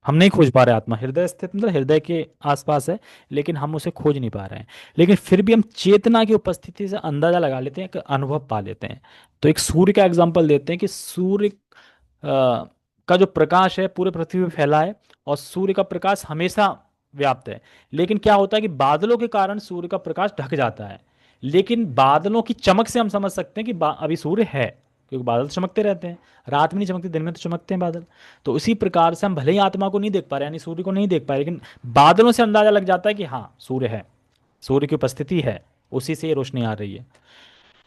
हम नहीं खोज पा रहे आत्मा, हृदय स्थित मतलब हृदय के आसपास है, लेकिन हम उसे खोज नहीं पा रहे हैं। लेकिन फिर भी हम चेतना की उपस्थिति से अंदाजा लगा लेते हैं, एक अनुभव पा लेते हैं। तो एक सूर्य का एग्जांपल देते हैं कि सूर्य का जो प्रकाश है पूरे पृथ्वी पे फैला है, और सूर्य का प्रकाश हमेशा व्याप्त है। लेकिन क्या होता है कि बादलों के कारण सूर्य का प्रकाश ढक जाता है। लेकिन बादलों की चमक से हम समझ सकते हैं कि अभी सूर्य है, क्योंकि बादल चमकते रहते हैं। रात में नहीं चमकते, दिन में तो चमकते हैं बादल। तो उसी प्रकार से हम भले ही आत्मा को नहीं देख पा रहे, यानी सूर्य को नहीं देख पाए, लेकिन बादलों से अंदाजा लग जाता है कि हाँ सूर्य है, सूर्य की उपस्थिति है, उसी से ये रोशनी आ रही है।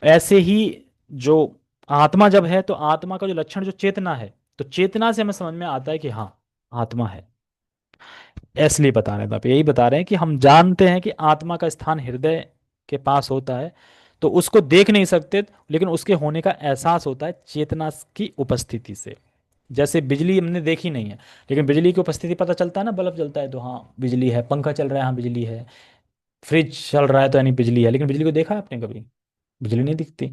ऐसे ही जो आत्मा जब है, तो आत्मा का जो लक्षण जो चेतना है, तो चेतना से हमें समझ में आता है कि हाँ आत्मा है। इसलिए बता रहे हैं, आप यही बता रहे हैं कि हम जानते हैं कि आत्मा का स्थान हृदय के पास होता है, तो उसको देख नहीं सकते, लेकिन उसके होने का एहसास होता है चेतना की उपस्थिति से। जैसे बिजली हमने देखी नहीं है, लेकिन बिजली की उपस्थिति पता चलता है ना, बल्ब जलता है तो हाँ बिजली है, पंखा चल रहा है हाँ बिजली है, फ्रिज चल रहा है तो यानी बिजली है। लेकिन बिजली को देखा है आपने कभी? बिजली नहीं दिखती,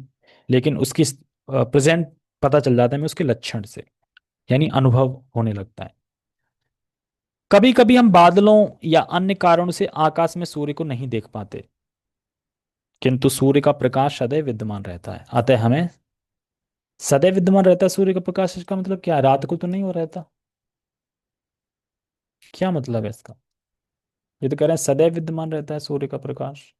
लेकिन उसकी प्रेजेंट पता चल जाता है हमें उसके लक्षण से, यानी अनुभव होने लगता है। कभी कभी हम बादलों या अन्य कारणों से आकाश में सूर्य को नहीं देख पाते, किंतु सूर्य का प्रकाश सदैव विद्यमान रहता है, अतः हमें सदैव विद्यमान रहता है सूर्य का प्रकाश। इसका मतलब क्या है? रात को तो नहीं हो रहता। क्या मतलब है इसका? ये तो कह रहे हैं सदैव विद्यमान रहता है सूर्य का प्रकाश।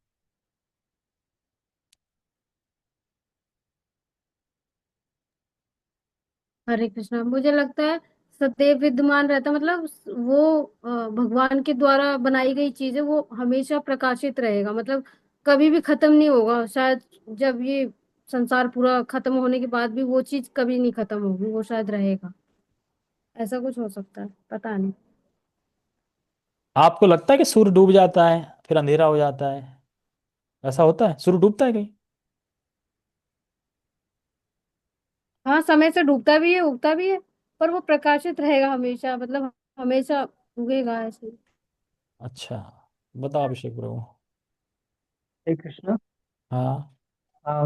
हरे कृष्णा, मुझे लगता है सदैव विद्यमान रहता मतलब वो भगवान के द्वारा बनाई गई चीज है, वो हमेशा प्रकाशित रहेगा, मतलब कभी भी खत्म नहीं होगा शायद। जब ये संसार पूरा खत्म होने के बाद भी वो चीज कभी नहीं खत्म होगी, वो शायद रहेगा। ऐसा कुछ हो सकता है, पता नहीं। आपको लगता है कि सूर्य डूब जाता है फिर अंधेरा हो जाता है? ऐसा होता है? सूर्य डूबता है कहीं? हाँ, समय से डूबता भी है, उगता भी है, पर वो प्रकाशित रहेगा हमेशा, मतलब हमेशा उगेगा ऐसे। अच्छा, बताओ अभिषेक प्रभु। हरे कृष्ण। हाँ।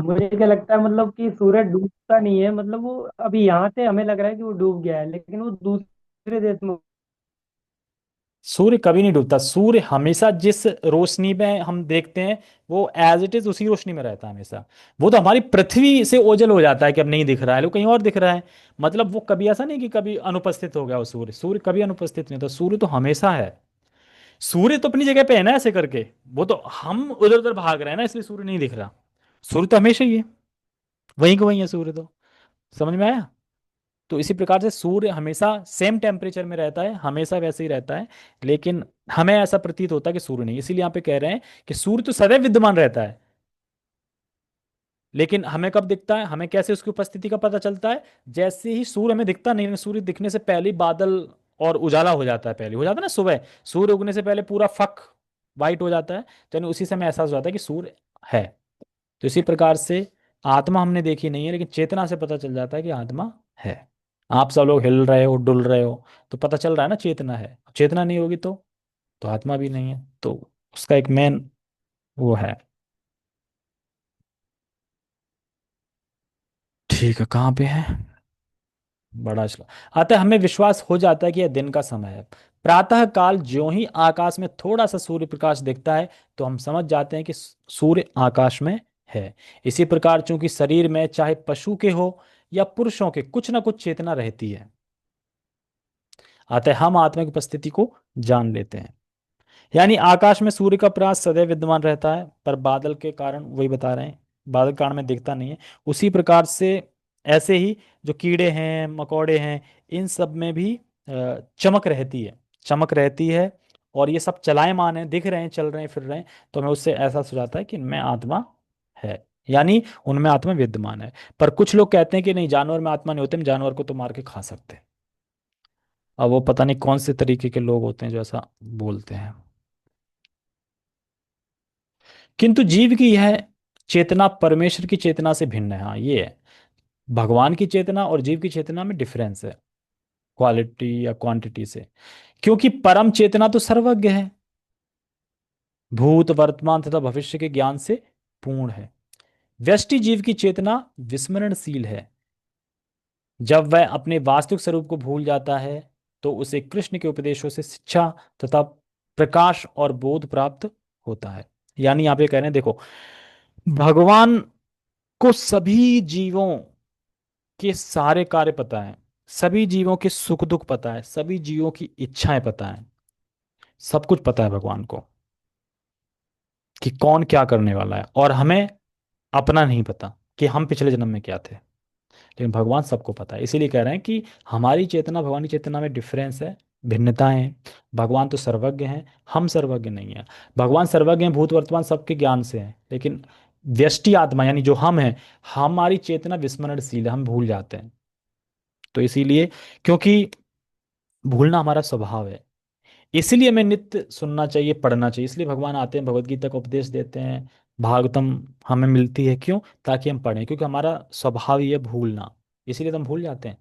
मुझे क्या लगता है मतलब कि सूरज डूबता नहीं है, मतलब वो अभी यहाँ से हमें लग रहा है कि वो डूब गया है, लेकिन वो दूसरे देश में। सूर्य कभी नहीं डूबता। सूर्य हमेशा जिस रोशनी में हम देखते हैं वो एज इट इज उसी रोशनी में रहता है हमेशा। वो तो हमारी पृथ्वी से ओझल हो जाता है कि अब नहीं दिख रहा है, वो कहीं और दिख रहा है। मतलब वो कभी ऐसा नहीं कि कभी अनुपस्थित हो गया वो सूर्य। सूर्य कभी अनुपस्थित नहीं होता, सूर्य तो हमेशा है। सूर्य तो अपनी जगह पे है ना ऐसे करके। वो तो हम उधर उधर भाग रहे हैं ना, इसलिए सूर्य नहीं दिख रहा। सूर्य तो हमेशा ही है, वहीं को वहीं है सूर्य तो। समझ में आया? तो इसी प्रकार से सूर्य हमेशा सेम टेम्परेचर में रहता है, हमेशा वैसे ही रहता है। लेकिन हमें ऐसा प्रतीत होता है कि सूर्य नहीं। इसीलिए यहाँ पे कह रहे हैं कि सूर्य तो सदैव विद्यमान रहता है, लेकिन हमें कब दिखता है, हमें कैसे उसकी उपस्थिति का पता चलता है? जैसे ही सूर्य हमें दिखता नहीं, सूर्य दिखने से पहले ही बादल और उजाला हो जाता है, पहले हो जाता है ना सुबह। सूर्य उगने से पहले पूरा फक वाइट हो जाता है, तो यानी उसी समय एहसास हो जाता है कि सूर्य है। तो इसी प्रकार से आत्मा हमने देखी नहीं है, लेकिन चेतना से पता चल जाता है कि आत्मा है। आप सब लोग हिल रहे हो, डुल रहे हो, तो पता चल रहा है ना चेतना है। चेतना नहीं होगी तो आत्मा भी नहीं है। तो उसका एक मेन वो है। ठीक है, कहाँ पे है? बड़ा श्लोक आता है। हमें विश्वास हो जाता है कि यह दिन का समय है। प्रातः काल ज्यों ही आकाश में थोड़ा सा सूर्य प्रकाश दिखता है तो हम समझ जाते हैं कि सूर्य आकाश में है। इसी प्रकार चूंकि शरीर में चाहे पशु के हो या पुरुषों के कुछ ना कुछ चेतना रहती है, अतः हम आत्मा की उपस्थिति को जान लेते हैं। यानी आकाश में सूर्य का प्रकाश सदैव विद्यमान रहता है, पर बादल के कारण, वही बता रहे हैं, बादल के कारण में दिखता नहीं है। उसी प्रकार से ऐसे ही जो कीड़े हैं मकोड़े हैं, इन सब में भी चमक रहती है। चमक रहती है, और ये सब चलायमान है, दिख रहे हैं, चल रहे हैं, फिर रहे हैं। तो हमें उससे एहसास हो जाता है कि इनमें आत्मा है, यानी उनमें आत्मा विद्यमान है। पर कुछ लोग कहते हैं कि नहीं, जानवर में आत्मा नहीं होते, हम जानवर को तो मार के खा सकते हैं। अब वो पता नहीं कौन से तरीके के लोग होते हैं जो ऐसा बोलते हैं। किंतु जीव की यह चेतना परमेश्वर की चेतना से भिन्न है। हाँ, ये है। भगवान की चेतना और जीव की चेतना में डिफरेंस है, क्वालिटी या क्वांटिटी से। क्योंकि परम चेतना तो सर्वज्ञ है, भूत वर्तमान तथा भविष्य के ज्ञान से पूर्ण है। व्यष्टि जीव की चेतना विस्मरणशील है। जब वह अपने वास्तविक स्वरूप को भूल जाता है तो उसे कृष्ण के उपदेशों से शिक्षा तथा प्रकाश और बोध प्राप्त होता है। यानी यहाँ पे कह रहे हैं, देखो, भगवान को सभी जीवों के सारे कार्य पता है, सभी जीवों के सुख दुख पता है, सभी जीवों की इच्छाएं पता है, सब कुछ पता है भगवान को कि कौन क्या करने वाला है। और हमें अपना नहीं पता कि हम पिछले जन्म में क्या थे, लेकिन भगवान सबको पता है। इसीलिए कह रहे हैं कि हमारी चेतना भगवान की चेतना में डिफरेंस है, भिन्नताएं हैं। भगवान तो सर्वज्ञ हैं, हम सर्वज्ञ नहीं हैं। भगवान सर्वज्ञ हैं, भूत वर्तमान सबके ज्ञान से हैं, लेकिन व्यष्टि आत्मा यानी जो हम हैं, हमारी चेतना विस्मरणशील है, हम भूल जाते हैं। तो इसीलिए, क्योंकि भूलना हमारा स्वभाव है, इसलिए हमें नित्य सुनना चाहिए, पढ़ना चाहिए। इसलिए भगवान आते हैं, भगवत गीता का उपदेश देते हैं, भागवतम हमें मिलती है। क्यों? ताकि हम पढ़ें, क्योंकि हमारा स्वभाव ही है भूलना। इसीलिए तो हम भूल जाते हैं।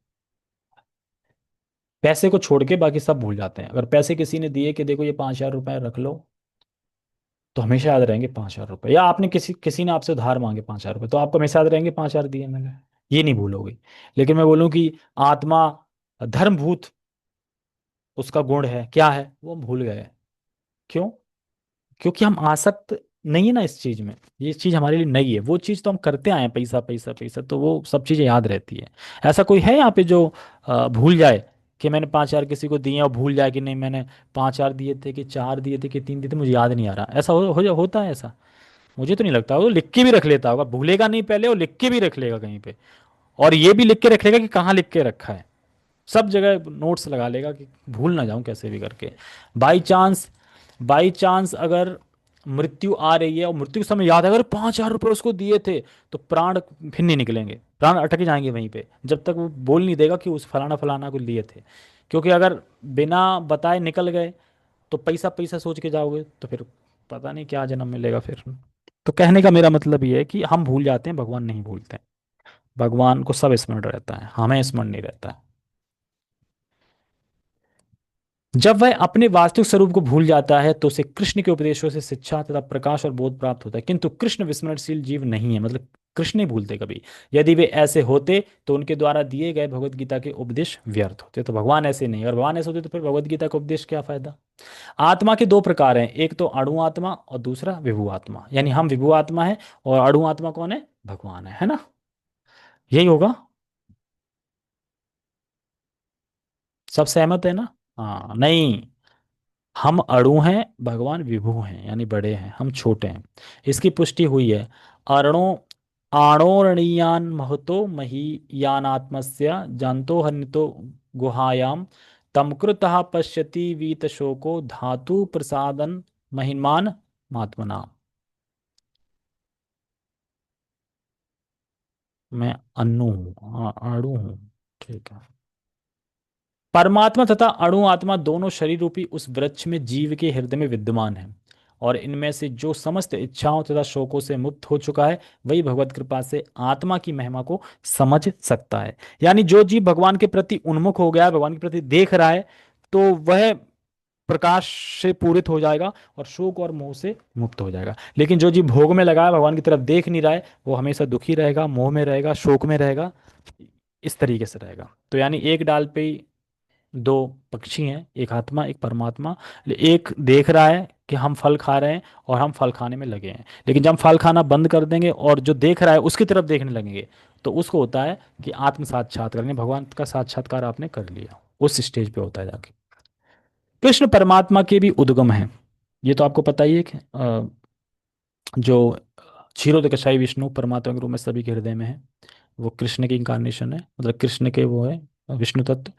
पैसे को छोड़ के बाकी सब भूल जाते हैं। अगर पैसे किसी ने दिए कि देखो ये 5,000 रुपए रख लो, तो हमेशा याद रहेंगे 5,000 रुपए। या आपने किसी किसी ने आपसे उधार मांगे 5,000 रुपए, तो आपको हमेशा याद रहेंगे 5,000 दिए मैंने, ये नहीं भूलोगे। लेकिन मैं बोलूँ कि आत्मा धर्मभूत, उसका गुण है, क्या है, वो हम भूल गए। क्यों? क्योंकि हम आसक्त नहीं है ना इस चीज में। ये चीज हमारे लिए नई है, वो चीज तो हम करते आए हैं, पैसा पैसा पैसा, तो वो सब चीजें याद रहती है। ऐसा कोई है यहाँ पे जो भूल जाए? कि मैंने 5,000 किसी को दिए और भूल जाए कि नहीं मैंने 5,000 दिए थे कि 4 दिए थे कि 3 दिए थे, मुझे याद नहीं आ रहा, ऐसा होता है ऐसा? मुझे तो नहीं लगता। वो लिख के भी रख लेता होगा, भूलेगा नहीं पहले, वो लिख के भी रख लेगा कहीं पे, और ये भी लिख के रख लेगा कि कहाँ लिख के रखा है। सब जगह नोट्स लगा लेगा कि भूल ना जाऊं कैसे भी करके। बाई चांस, बाई चांस अगर मृत्यु आ रही है और मृत्यु के समय याद है अगर 5,000 रुपये उसको दिए थे, तो प्राण फिर नहीं निकलेंगे, प्राण अटक जाएंगे वहीं पे जब तक वो बोल नहीं देगा कि उस फलाना फलाना को लिए थे। क्योंकि अगर बिना बताए निकल गए तो पैसा पैसा सोच के जाओगे तो फिर पता नहीं क्या जन्म मिलेगा फिर। तो कहने का मेरा मतलब ये है कि हम भूल जाते हैं, भगवान नहीं भूलते हैं। भगवान को सब स्मरण रहता है, हमें स्मरण नहीं रहता है। जब वह अपने वास्तविक स्वरूप को भूल जाता है तो उसे कृष्ण के उपदेशों से शिक्षा तथा प्रकाश और बोध प्राप्त होता है, किंतु कृष्ण विस्मरणशील जीव नहीं है, मतलब कृष्ण नहीं भूलते कभी। यदि वे ऐसे होते तो उनके द्वारा दिए गए भगवत गीता के उपदेश व्यर्थ होते। तो भगवान ऐसे नहीं, अगर भगवान ऐसे होते तो फिर भगवत गीता का उपदेश क्या फायदा। आत्मा के दो प्रकार हैं, एक तो अणु आत्मा और दूसरा विभु आत्मा, यानी हम विभु आत्मा है और अणु आत्मा कौन है, भगवान है ना? यही होगा। सब सहमत है ना? हाँ नहीं, हम अणु हैं, भगवान विभु हैं, यानी बड़े हैं, हम छोटे हैं। इसकी पुष्टि हुई है। अरणो आणोरणीयान महतो महीयानात्मस्य जानतो हन्यतो गुहायाम तमकृतः पश्यति वीतशोको धातु प्रसादन महिमान महात्मना। मैं अन्नु हूँ, अणु हूँ। ठीक है। परमात्मा तथा अणु आत्मा दोनों शरीर रूपी उस वृक्ष में जीव के हृदय में विद्यमान है, और इनमें से जो समस्त इच्छाओं तथा शोकों से मुक्त हो चुका है वही भगवत कृपा से आत्मा की महिमा को समझ सकता है। यानी जो जीव भगवान के प्रति उन्मुख हो गया है, भगवान के प्रति देख रहा है, तो वह प्रकाश से पूरित हो जाएगा और शोक और मोह से मुक्त हो जाएगा। लेकिन जो जीव भोग में लगा है, भगवान की तरफ देख नहीं रहा है, वो हमेशा दुखी रहेगा, मोह में रहेगा, शोक में रहेगा, इस तरीके से रहेगा। तो यानी एक डाल पे ही दो पक्षी हैं, एक आत्मा एक परमात्मा। एक देख रहा है कि हम फल खा रहे हैं और हम फल खाने में लगे हैं, लेकिन जब हम फल खाना बंद कर देंगे और जो देख रहा है उसकी तरफ देखने लगेंगे, तो उसको होता है कि आत्म साक्षात्कार, यानी भगवान का साक्षात्कार आपने कर लिया, उस स्टेज पे होता है जाके। कृष्ण परमात्मा के भी उद्गम है, ये तो आपको पता ही है कि जो क्षीरोदकशाही विष्णु परमात्मा के रूप में सभी के हृदय में है, वो कृष्ण की इंकारनेशन है, मतलब कृष्ण के वो है विष्णु तत्व।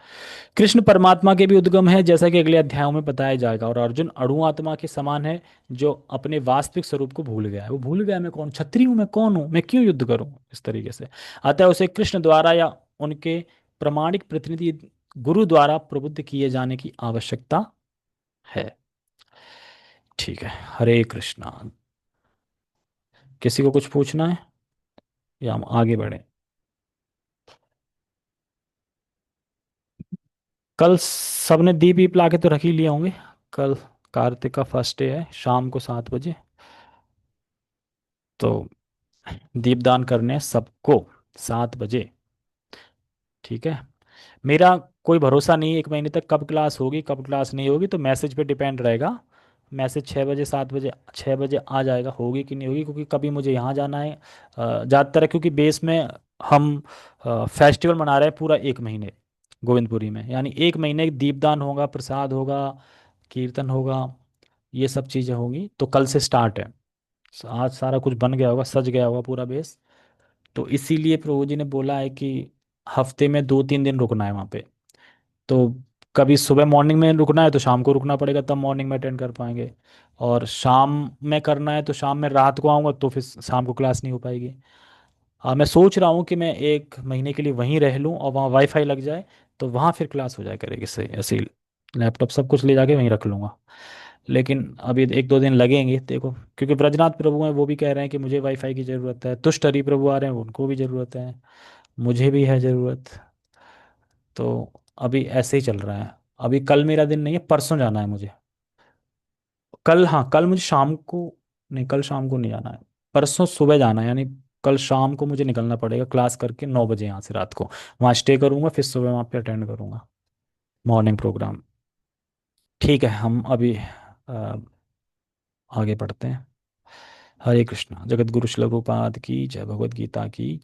कृष्ण परमात्मा के भी उद्गम है, जैसा कि अगले अध्यायों में बताया जाएगा। और अर्जुन अणु आत्मा के समान है, जो अपने वास्तविक स्वरूप को भूल गया है। वो भूल गया मैं कौन, क्षत्रिय हूँ, मैं कौन हूँ, मैं क्यों युद्ध करूँ, इस तरीके से। अतः उसे कृष्ण द्वारा या उनके प्रामाणिक प्रतिनिधि गुरु द्वारा प्रबुद्ध किए जाने की आवश्यकता है। ठीक है, हरे कृष्णा। किसी को कुछ पूछना है या हम आगे बढ़े? कल सबने दीप वीप ला के तो रख ही लिए होंगे। कल कार्तिक का फर्स्ट डे है, शाम को 7 बजे, तो दीपदान करने हैं सबको, 7 बजे। ठीक है। मेरा कोई भरोसा नहीं है 1 महीने तक कब क्लास होगी कब क्लास नहीं होगी, तो मैसेज पे डिपेंड रहेगा। मैसेज 6 बजे 7 बजे 6 बजे आ जाएगा, होगी कि नहीं होगी, क्योंकि कभी मुझे यहाँ जाना है ज़्यादातर है, क्योंकि बेस में हम फेस्टिवल मना रहे हैं पूरा 1 महीने गोविंदपुरी में, यानी 1 महीने दीपदान होगा, प्रसाद होगा, कीर्तन होगा, ये सब चीज़ें होंगी। तो कल से स्टार्ट है। आज सारा कुछ बन गया होगा, सज गया होगा पूरा बेस। तो इसीलिए प्रभु जी ने बोला है कि हफ्ते में 2-3 दिन रुकना है वहाँ पे। तो कभी सुबह मॉर्निंग में रुकना है तो शाम को रुकना पड़ेगा, तब मॉर्निंग में अटेंड कर पाएंगे। और शाम में करना है तो शाम में रात को आऊँगा तो फिर शाम को क्लास नहीं हो पाएगी। मैं सोच रहा हूँ कि मैं 1 महीने के लिए वहीं रह लूँ और वहाँ वाईफाई लग जाए, तो वहाँ फिर क्लास हो जाए करेगी सही, ऐसे ही लैपटॉप सब कुछ ले जाके वहीं रख लूँगा। लेकिन अभी 1-2 दिन लगेंगे देखो, क्योंकि ब्रजनाथ प्रभु हैं, वो भी कह रहे हैं कि मुझे वाईफाई की ज़रूरत है, तुष्ट हरि प्रभु आ रहे हैं, उनको भी ज़रूरत है, मुझे भी है ज़रूरत। तो अभी ऐसे ही चल रहा है। अभी कल मेरा दिन नहीं है, परसों जाना है मुझे। कल, हाँ कल मुझे शाम को, नहीं कल शाम को नहीं जाना है, परसों सुबह जाना है, यानी कल शाम को मुझे निकलना पड़ेगा क्लास करके 9 बजे यहाँ से, रात को वहाँ स्टे करूँगा, फिर सुबह वहाँ पे अटेंड करूँगा मॉर्निंग प्रोग्राम। ठीक है, हम अभी आगे बढ़ते हैं। हरे कृष्णा। जगत गुरु श्रील प्रभुपाद की जय, भगवद गीता की।